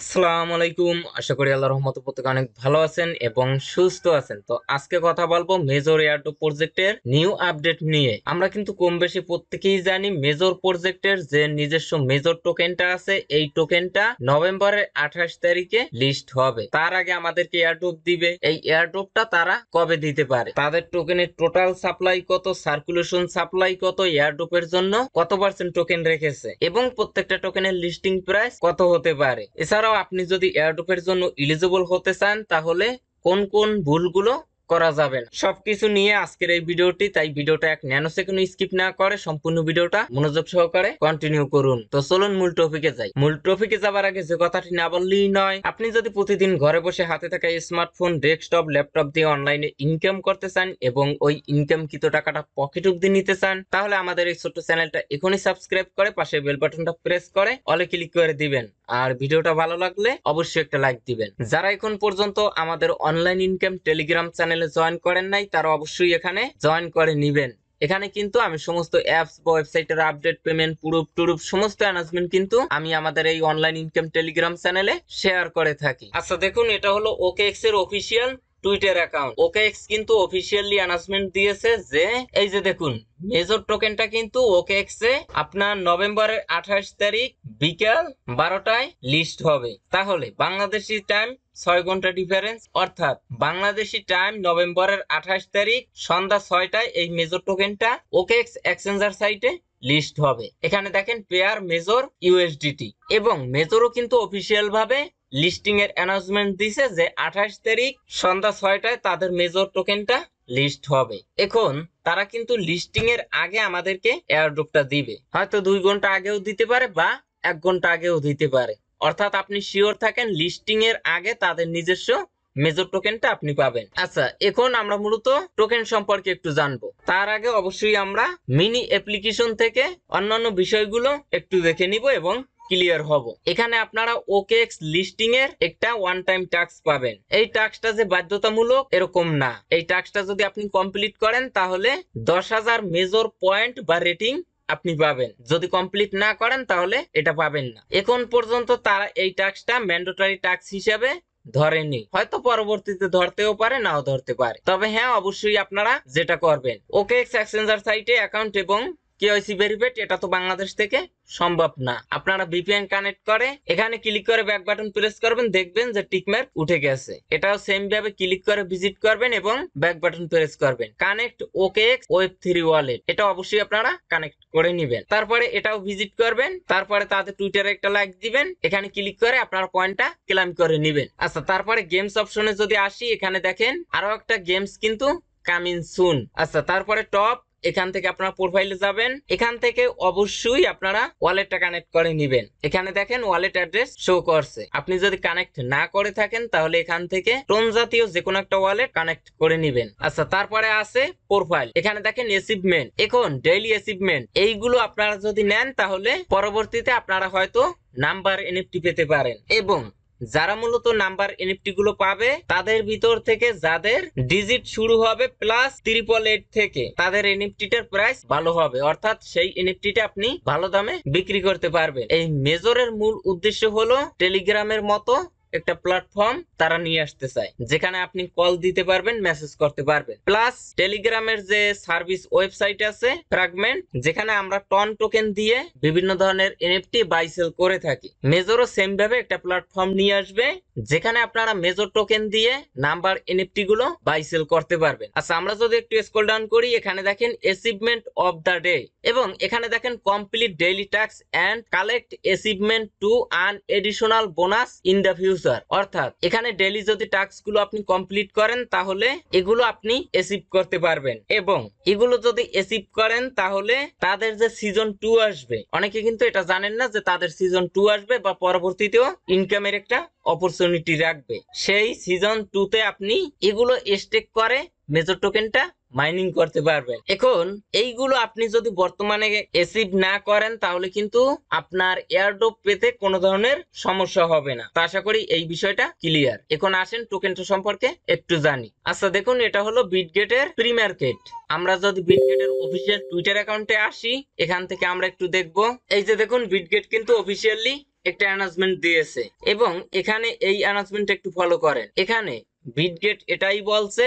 আসসালামু আলাইকুম। আশা করি আল্লাহর রহমতে প্রত্যেকে অনেক ভালো আছেন এবং সুস্থ আছেন। তো আজকে কথা বলবো মেজর এয়ারড্রপ প্রজেক্টের নিউ আপডেট নিয়ে। আমরা কিন্তু কম বেশি প্রত্যেকেই জানি মেজর প্রজেক্টের যে নিজস্ব মেজর টোকেনটা আছে, এই টোকেনটা নভেম্বরের 28 তারিখে লিস্ট হবে। তার আগে আমাদেরকে এয়ারড্রপ দিবে। এই এয়ারড্রপটা তারা কবে দিতে পারে, তাদের টোকেনের টোটাল সাপ্লাই কত, সার্কুলেশন সাপ্লাই কত, এয়ারড্রপের জন্য কত পার্সেন্ট টোকেন রেখেছে এবং প্রত্যেকটা টোকেনের লিস্টিং প্রাইস কত হতে পারে। এছাড়াও আপনি যদি এয়ারড্রপের জন্য এলিজিবল হতে চান তাহলে কোন কোন ভুলগুলো করা যাবে না, সবকিছু নিয়ে আজকের এই ভিডিওটি। তাই ভিডিওটা এক ন্যানো সেকেন্ড স্কিপ না করে সম্পূর্ণ ভিডিওটা মনোযোগ সহকারে কন্টিনিউ করুন। তো চলুন মূল টপিকে যাই। মূল টপিকে যাবার আগে যে কথাটি না বললেই নয়, আপনি যদি প্রতিদিন ঘরে বসে হাতে থাকা স্মার্টফোন, ডেস্কটপ, ল্যাপটপ দিয়ে অনলাইনে ইনকাম করতে চান এবং ওই ইনকামকৃত টাকাটা পকেট অব্দি নিতে চান, তাহলে আমাদের এই ছোট্ট চ্যানেলটা এখনই সাবস্ক্রাইব করে পাশে বেল বাটনটা প্রেস করে অলে ক্লিক করে দিবেন। আর ভিডিওটা ভালো লাগলে অবশ্যই একটা লাইক দিবেন। যারা এখন পর্যন্ত আমাদের অনলাইন ইনকাম টেলিগ্রাম চ্যানেলে জয়েন করেন নাই, তারা অবশ্যই এখানে জয়েন করে নিবেন। এখানে কিন্তু আমি সমস্ত অ্যাপস বা ওয়েবসাইটের আপডেট, পেমেন্ট, প্রুফ সমস্ত অ্যানাউন্সমেন্ট কিন্তু আমি আমাদের এই অনলাইন ইনকাম টেলিগ্রাম চ্যানেলে শেয়ার করে থাকি। আচ্ছা দেখুন, এটা হলো OKX এর অফিসিয়াল টুইটার অ্যাকাউন্ট। OKX কিন্তু অফিসিয়ালি অ্যানাউন্সমেন্ট দিয়েছে যে এই যে দেখুন, মেজর টোকেনটা কিন্তু OKX এ আপনার নভেম্বরের 28 তারিখ বিকাল 12টায় লিস্ট হবে। তাহলে বাংলাদেশি টাইম 6 ঘন্টা ডিফারেন্স, অর্থাৎ বাংলাদেশি টাইম নভেম্বরের 28 তারিখ সন্ধ্যা 6টায় এই মেজর টোকেনটা OKX এক্সচেঞ্জার সাইটে লিস্ট হবে। এখানে দেখেন পেয়ার মেজর USDT, এবং মেজরও কিন্তু অফিসিয়াল ভাবে লিস্টিং এর অ্যানাউন্সমেন্ট দিছে যে 28 তারিখ সন্ধ্যা 6টায় তাদের মেজর টোকেনটা লিস্ট হবে। এখন তারা কিন্তু লিস্টিং এর আগে আমাদেরকে এয়ারড্রপটা দিবে, হয়তো 2 ঘন্টা আগেও দিতে পারে বা 1 ঘন্টা আগেও দিতে পারে। অর্থাৎ আপনি শিওর থাকেন লিস্টিং এর আগে তাদের নিজস্ব মেজর টোকেনটা আপনি পাবেন। আচ্ছা, এখন আমরা মূলত টোকেন সম্পর্কে একটু জানবো। তার আগে অবশ্যই আমরা মিনি অ্যাপ্লিকেশন থেকে অন্যান্য বিষয়গুলো একটু দেখে নিব এবং ক্লিয়ার হব। এখানে আপনারা OKX লিস্টিং এর একটা ওয়ান টাইম টাস্ক পাবেন। এই টাস্কটা যে বাধ্যতামূলক এরকম না। এই টাস্কটা যদি আপনি কমপ্লিট করেন তাহলে 10,000 মেজর পয়েন্ট বা রেটিং আপনি পাবেন। যদি কমপ্লিট না করেন তাহলে এটা পাবেন না। এখন পর্যন্ত তারা এই টাস্কটা ম্যান্ডেটরি টাস্ক হিসেবে ধরেনি, হয়তো পরবর্তীতে ধরতেও পারে, নাও ধরতে পারে। তবে হ্যাঁ, অবশ্যই আপনারা যেটা করবেন, OKX এক্সচেঞ্জার সাইটে অ্যাকাউন্ট এবং KYC ভেরিফাইড, এটা তো বাংলাদেশ থেকে সম্ভব না। আপনারা VPN কানেক্ট করে এখানে ক্লিক করে ব্যাক বাটন প্রেস করবেন, দেখবেন যে টিকমার্ক উঠে গেছে। এটাও সেম ভাবে ক্লিক করে ভিজিট করবেন এবং ব্যাক বাটন প্রেস করবেন। কানেক্ট OKX Web3 ওয়ালেট, এটা অবশ্যই আপনারা কানেক্ট করে নেবেন। তারপরে এটাও ভিজিট করবেন, তারপরে তাদের টুইটারে একটা লাইক দিবেন। এখানে ক্লিক করে আপনারা পয়েন্টটা ক্লেম করে নেবেন। আচ্ছা, তারপরে গেমস অপশনে যদি আসি, এখানে দেখেন আরো একটা গেমস কিন্তু কামিং সুন। আচ্ছা, তারপরে টপ, এখান থেকে আপনারা প্রোফাইলে যাবেন। এখান থেকে অবশ্যই আপনারা ওয়ালেটটা কানেক্ট করে নেবেন। এখানে দেখেন ওয়ালেট অ্যাড্রেস শো করছে। আপনি যদি কানেক্ট না করে থাকেন তাহলে এখান থেকে টোন জাতীয় যে কোনো একটা ওয়ালেট কানেক্ট করে নেবেন। আচ্ছা, তারপরে আছে প্রোফাইল। এখানে দেখেন অ্যাচিভমেন্ট, এখন ডেইলি অ্যাচিভমেন্ট, এইগুলো আপনারা যদি নেন তাহলে পরবর্তীতে আপনারা হয়তো নাম্বার NFT পেতে পারেন। এবং যারা মূলত নাম্বার NFT গুলো পাবে তাদের ভিতর থেকে যাদের ডিজিট শুরু হবে +888 থেকে, তাদের NFT টার প্রাইস ভালো হবে, অর্থাৎ সেই NFT টা আপনি ভালো দামে বিক্রি করতে পারবেন। এই মেজরের মূল উদ্দেশ্য হলো টেলিগ্রামের মতো একটা প্ল্যাটফর্ম তারা নিয়ে আসতে চায়, যেখানে আপনি কল দিতে পারবেন, মেসেজ করতে পারবেন। প্লাস টেলিগ্রামের যে সার্ভিস ওয়েবসাইট আছে ফ্র্যাগমেন্ট, যেখানে আমরা টন টোকেন দিয়ে বিভিন্ন ধরনের NFT বাই সেল করে থাকি। মেজরও সেম ভাবে একটা প্ল্যাটফর্ম নিয়ে আসবে, যেখানে আপনারা মেজর টোকেন দিয়ে নাম্বার NFT গুলো বাই সেল করতে পারবেন। আচ্ছা, আমরা যদি একটু স্ক্রল ডাউন করি, এখানে দেখেন অ্যাচিভমেন্ট অফ দা ডে, এবং এখানে দেখেন complete daily task and collect achievement to earn additional bonus in the future. অর্থাৎ এখানে ডেইলি যদি টাস্ক গুলো আপনি কমপ্লিট করেন তাহলে এগুলো আপনি অ্যাচিভ করতে পারবেন, এবং এগুলো যদি অ্যাচিভ করেন তাহলে তাদের যে সিজন 2 আসবে, অনেকে কিন্তু এটা জানেন না যে তাদের সিজন 2 আসবে বা পরবর্তীতেও ইনকামের একটা অপরচুনিটি রাখবে। সেই সিজন 2 তে আপনি এগুলো স্টেক করে মেজর টোকেনটা মাইনিং করতে পারবেন। এখন এইগুলো আপনি যদি বর্তমানে অ্যাচিভ না করেন তাহলে কিন্তু আপনার এয়ারড্রপ পেতে কোনো ধরনের সমস্যা হবে না। তো আশা করি এই বিষয়টা ক্লিয়ার। এখন আসেন টোকেনটা সম্পর্কে একটু জানি। আচ্ছা দেখুন, এটা হলো বিটগেটের প্রি মার্কেট। আমরা যদি বিটগেটের অফিসিয়াল টুইটার অ্যাকাউন্টে আসি, এখান থেকে আমরা একটু দেখব। এই যে দেখুন, বিটগেট কিন্তু অফিসিয়ালি একটা অ্যানাউন্সমেন্ট দিয়েছে এবং এখানে এই অ্যানাউন্সমেন্ট একটু ফলো করেন। এখানে বিটগেট এটাই বলছে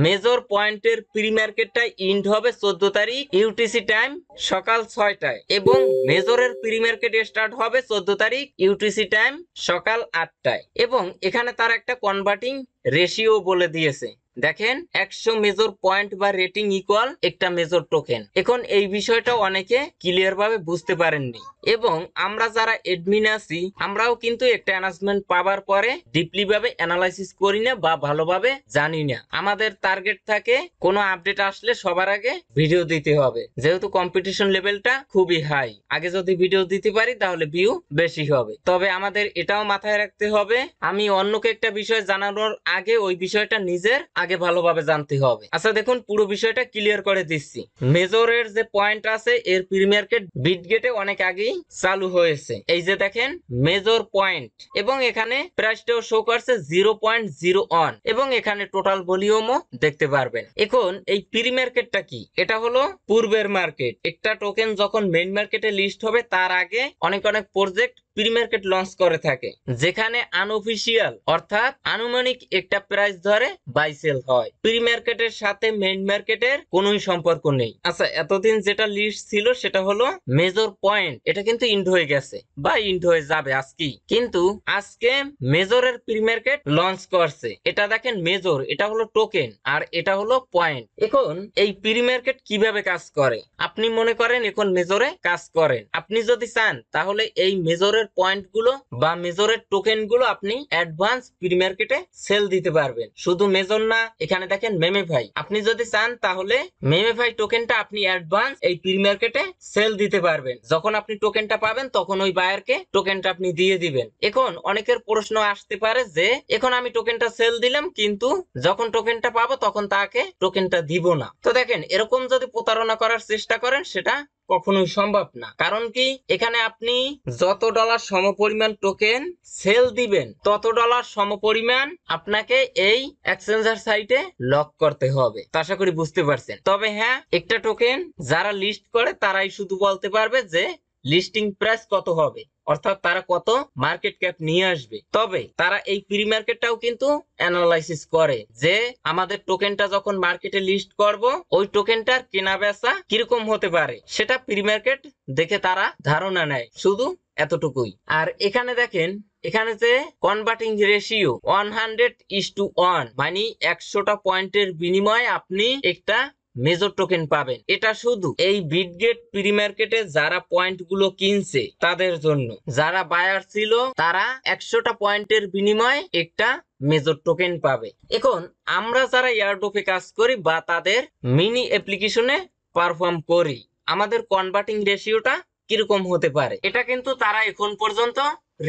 মেজর পয়েন্টের প্রি মার্কেটটা ইন্ড হবে 14 তারিখ ইউটিসি টাইম সকাল 6টায় এবং মেজরের প্রি মার্কেট স্টার্ট হবে 14 তারিখ ইউটিসি টাইম সকাল 8টায় এবং এখানে তার একটা কনভার্টিং রেশিও বলে দিয়েছে। দেখেন 100 মেজর পয়েন্ট বা রেটিং ইকুয়াল একটা মেজর টোকেন। এখন এই বিষয়টা অনেকে ক্লিয়ার ভাবে বুঝতে পারেননি এবং আমরা যারা এডমিন আছি আমরাও কিন্তু একটা অ্যানাউন্সমেন্ট পাওয়ার পরে ডিপলি ভাবে অ্যানালাইসিস করি না বা ভালোভাবে জানি না। আমাদের টার্গেট থাকে কোনো আপডেট আসলে সবার আগে ভিডিও দিতে হবে, যেহেতু কম্পিটিশন লেভেলটা খুবই হাই। আগে যদি ভিডিও দিতে পারি তাহলে ভিউ বেশি হবে। তবে আমাদের এটাও মাথায় রাখতে হবে আমি অন্যকে একটা বিষয় জানানোর আগে ওই বিষয়টা নিজের আগে ভালোভাবে জানতে হবে। আচ্ছা দেখুন পুরো বিষয়টা ক্লিয়ার করে দিচ্ছি। মেজরের যে পয়েন্ট আছে এর প্রি মার্কেট বিটগেটে অনেক আগেই চালু হয়েছে। এই যে দেখেন মেজর পয়েন্ট এবং এখানে প্রাইসটাও শো করছে 0.01 এবং এখানে টোটাল ভলিউমও দেখতে পারবেন। এখন এই প্রি মার্কেটটা কি? এটা হলো পূর্বের মার্কেট। একটা টোকেন যখন মেইন মার্কেটে লিস্ট হবে তার আগে অনেক প্রজেক্ট প্রি মার্কেট লঞ্চ করে থাকে, যেখানে আনঅফিশিয়াল অর্থাৎ আনুমানিক একটা প্রাইস ধরে বাই সেল হয়। প্রি মার্কেটের সাথে মেইন মার্কেটের কোনোই সম্পর্ক নেই। আচ্ছা এতদিন যেটা লিস্ট ছিল সেটা হলো মেজর পয়েন্ট, এটা কিন্তু ইন্ড হয়ে গেছে বা ইন্ড হয়ে যাবে আজকেই, কিন্তু আজকে মেজরের প্রি মার্কেট লঞ্চ করছে। এটা দেখেন মেজর, এটা হলো টোকেন আর এটা হলো পয়েন্ট। এখন এই প্রি মার্কেট কিভাবে কাজ করে? আপনি মনে করেন এখন মেজরে কাজ করেন, আপনি যদি চান তাহলে এই মেজরের পয়েন্ট গুলো বা মেজরের টোকেন গুলো আপনি অ্যাডভান্স প্রি মার্কেটে সেল দিতে পারবেন। শুধু মেজর না, এখানে দেখেন মেমেফাই, আপনি যদি চান তাহলে মেমেফাই টোকেনটা আপনি অ্যাডভান্স এই প্রি মার্কেটে সেল দিতে পারবেন। যখন আপনি টোকেনটা পাবেন তখন ওই বায়ারকে টোকেনটা আপনি দিয়ে দিবেন। এখন অনেকের প্রশ্ন আসতে পারে যে এখন আমি টোকেনটা সেল দিলাম কিন্তু যখন টোকেনটা পাবো তখন তাকে টোকেনটা দিব না। তো দেখেন এরকম যদি প্রতারণা করার চেষ্টা করেন সেটা কখনোই সম্ভব না। কারণ কি এখানে আপনি যত ডলার সমপরিমাণ টোকেন সেল দিবেন তত ডলার সমপরিমাণ আপনাকে এই এক্সচেঞ্জার সাইটে লক করতে হবে। তো আশা করি বুঝতে পারছেন। তবে হ্যাঁ, একটা টোকেন যারা লিস্ট করে তারাই শুধু বলতে পারবে যে লিস্টিং প্রাইস কত হবে, অর্থাৎ তারা কত মার্কেট ক্যাপ নিয়ে আসবে। তবে তারা এই প্রি মার্কেটটাও কিন্তু অ্যানালাইসিস করে যে আমাদের টোকেনটা যখন মার্কেটে লিস্ট করব ওই টোকেনটার কেনা বেচা কিরকম হতে পারে সেটা প্রি মার্কেট দেখে তারা ধারণা নেয়, শুধু এতটুকুই। আর এখানে দেখেন এখানে যে কনভার্টিং রেশিও 100:1 মানে 100টা পয়েন্টের বিনিময়ে আপনি একটা মেজর টোকেন পাবেন। এটা শুধু এই বিটগেট প্রি মার্কেটে যারা পয়েন্ট গুলো কিনছে তাদের জন্য। যারা বায়ার ছিল তারা 100টা পয়েন্টের বিনিময়ে একটা মেজর টোকেন পাবে। এখন আমরা যারা এয়ারড্রপে কাজ করি বা তাদের মিনি অ্যাপ্লিকেশনে পারফর্ম করি, আমাদের কনভার্টিং রেশিওটা কিরকম হতে পারে এটা কিন্তু তারা এখন পর্যন্ত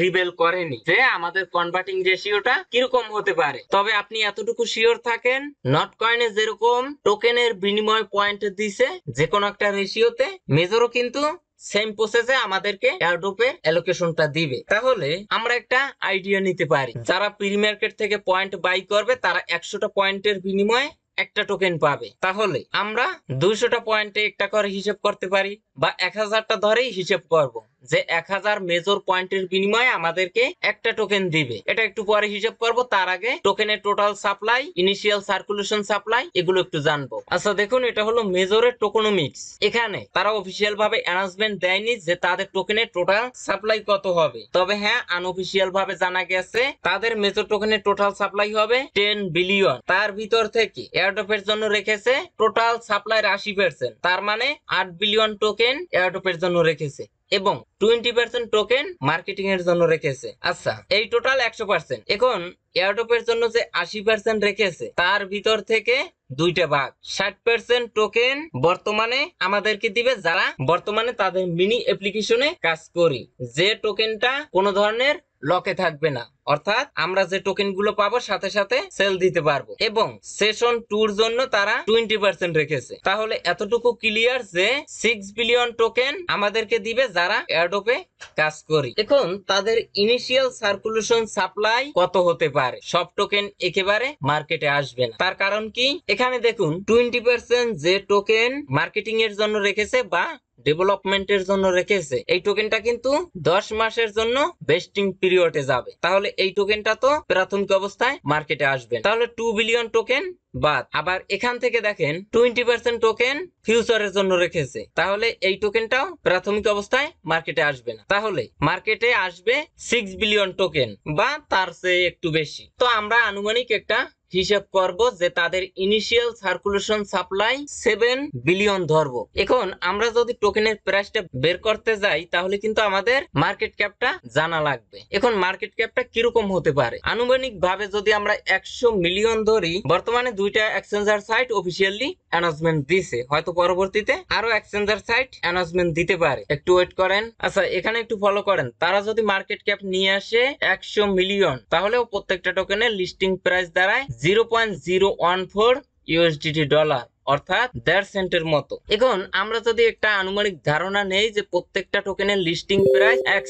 রিভেল করেনি যে আমাদের কনভার্টিং রেশিওটা কিরকম হতে পারে। তবে আপনি এতটুকু শিওর থাকেন নট কয়েনে যেরকম টোকেনের বিনিময় পয়েন্ট দিছে যে কোনো একটা রেশিওতে, মেজরও কিন্তু সেম প্রসেসে আমাদেরকে এয়ারড্রপের অ্যালোকেশনটা দিবে। তাহলে আমরা একটা আইডিয়া নিতে পারি, যারা প্রি মার্কেট থেকে পয়েন্ট বাই করবে তারা 100টা পয়েন্টের বিনিময়ে একটা টোকেন পাবে। তাহলে আমরা 200টা পয়েন্টে একটা করে হিসেব করতে পারি বা 1000টা ধরেই হিসেব করব যে 1000 মেজর পয়েন্টের বিনিময়ে আমাদেরকে একটা টোকেন দিবে। এটা একটু পরে হিসেব করব, তার আগে টোকেনের total supply, initial circulation supply এগুলো একটু জানবো। আচ্ছা দেখুন এটা হলো মেজরের টোকেনোমিক্স। এখানে তারা অফিসিয়াল ভাবে অ্যানাউন্সমেন্ট দেয়নি যে তাদের টোকেনের টোটাল সাপ্লাই কত হবে। তবে হ্যাঁ, আনঅফিসিয়াল ভাবে জানা গেছে তাদের মেজর টোকেনের টোটাল সাপ্লাই হবে 10 বিলিয়ন। তার ভিতর থেকে এয়ারড্রপের জন্য রেখেছে টোটাল সাপ্লাইয়ের 80%, তার মানে 8 বিলিয়ন টোকেন এয়ারড্রপের জন্য রেখেছে এবং 20% টোকেন মার্কেটিং এর জন্য রেখেছে। আচ্ছা এই টোটাল 100%। এখন এয়ারড্রপের জন্য যে 80% রেখেছে তার ভিতর থেকে দুইটা ভাগ, 60% টোকেন বর্তমানে আমাদেরকে দিবে যারা বর্তমানে তাদের মিনি অ্যাপ্লিকেশনে কাজ করি, যে টোকেনটা কোনো ধরনের লকে থাকবে না, অর্থাৎ আমরা যে টোকেন গুলো পাবো সাথে সাথে সেল দিতে পারবো। এবং সেশন 2 এর জন্য তারা 20% রেখেছে। তাহলে এতটুকু ক্লিয়ার যে 6 বিলিয়ন টোকেন আমাদেরকে দিবে যারা এয়ারড্রপে কাজ করি। এখন তাদের ইনিশিয়াল সার্কুলেশন সাপ্লাই কত হতে পারে? সব টোকেন একেবারে মার্কেটে আসবে না। তার কারণ কি? এখানে দেখুন 20% যে টোকেন মার্কেটিং এর জন্য রেখেছে বা ডেভেলপমেন্টের জন্য রেখেছে, এই টোকেনটা কিন্তু 10 মাসের জন্য ভেস্টিং পিরিয়ডে যাবে। তাহলে এই টোকেনটা তো প্রাথমিক অবস্থায় মার্কেটে আসবে। তাহলে 2 বিলিয়ন টোকেন বাদ। আবার এখান থেকে দেখেন 20% টোকেন ফিউচারের জন্য রেখেছে, তাহলে এই টোকেনটাও প্রাথমিক অবস্থায় মার্কেটে আসবে না। তাহলে মার্কেটে আসবে 6 বিলিয়ন টোকেন বা তার চেয়ে একটু বেশি। তো আমরা আনুমানিক একটা হিসাব করব যে তাদের ইনিশিয়াল সার্কুলেশন সাপ্লাই 7 বিলিয়ন ধরবো। এখন আমরা যদি টোকেনের প্রাইসটা বের করতে যাই তাহলে কিন্তু আমাদের মার্কেট ক্যাপটা জানা লাগবে। এখন মার্কেট ক্যাপটা কিরকম হতে পারে, আনুমানিক ভাবে যদি আমরা 100 মিলিয়ন ধরি, বর্তমানে দুইটা এক্সচেঞ্জার সাইট অফিসিয়ালি অ্যানাউন্সমেন্ট দিছে, হয়তো পরবর্তীতে আরো এক্সচেঞ্জার সাইট অ্যানাউন্সমেন্ট দিতে পারে, একটু ওয়েট করেন। আচ্ছা, এখানে একটু ফলো করেন, তারা যদি মার্কেট ক্যাপ নিয়ে আসে 100 মিলিয়ন, তাহলেও প্রত্যেকটা টোকেনের লিস্টিং প্রাইস দাঁড়ায় 0.014 ইউএসডিটি ডলার, অর্থাৎ 1.5 সেন্টের মতো। এখন আমরা যদি একটা আনুমানিক ধারণা নেই যে প্রত্যেকটা টোকেনের লিস্টিং প্রাইস 1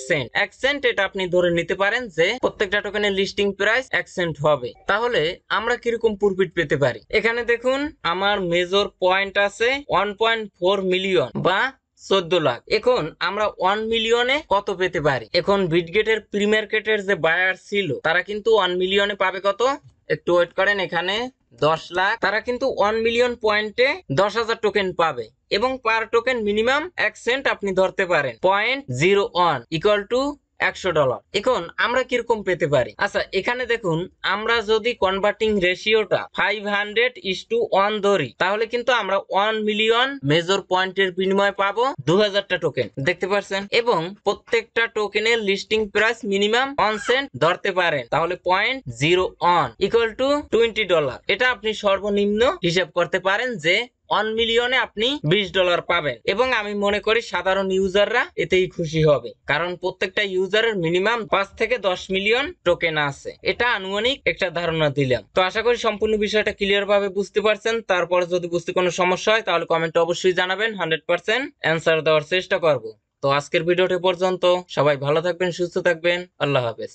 সেন্ট, এটা আপনি ধরে নিতে পারেন যে প্রত্যেকটা টোকেনের লিস্টিং প্রাইস 1 সেন্ট হবে, তাহলে আমরা কিরকম প্রফিট পেতে পারি। এখানে দেখুন আমার মেজর পয়েন্ট আছে 1.4 মিলিয়ন বা 14 লাখ। এখন আমরা 1 মিলিয়নে কত পেতে পারি। এখন বিটগেটের প্রি মার্কেটের যে বায়ার ছিল তারা কিন্তু 1 মিলিয়নে পাবে কত, একটু ওয়েট করেন, এখানে 10 লাখ, তারা কিন্তু 1 মিলিয়ন পয়েন্টে 10,000 টোকেন পাবে এবং পার টোকেন মিনিমাম 1 সেন্ট আপনি ধরতে পারেন। 0.01 ইকুয়াল টু $100। এখন আমরা কিরকম পেতে পারি। আচ্ছা, এখানে দেখুন আমরা যদি কনভার্টিং রেশিওটা 500:1 ধরি তাহলে কিন্তু আমরা 1 মিলিয়ন মেজর পয়েন্টের বিনিময়ে পাবো 2000টা টোকেন, দেখতে পাচ্ছেন। এবং প্রত্যেকটা টোকেনের লিস্টিং প্রাইস মিনিমাম 1 সেন্ট ধরতে পারেন, তাহলে 0.01 ইকুয়াল টু $20। এটা আপনি সর্বনিম্ন হিসাব করতে পারেন যে 1 মিলিয়নে আপনি $20 পাবেন। এবং আমি মনে করি সাধারণ ইউজাররা এতেই খুশি হবে, কারণ প্রত্যেকটা ইউজারের মিনিমাম 5 থেকে 10 মিলিয়ন টোকেন আছে। এটা আনুমানিক একটা ধারণা দিলাম। তো আশা করি সম্পূর্ণ বিষয়টা ক্লিয়ার ভাবে বুঝতে পারছেন। তারপরে যদি বুঝতে কোনো সমস্যা হয় তাহলে কমেন্টে অবশ্যই জানাবেন, 100% অ্যান্সার দেওয়ার চেষ্টা করব। তো আজকের ভিডিওটি পর্যন্ত, সবাই ভালো থাকবেন, সুস্থ থাকবেন, আল্লাহ হাফেজ।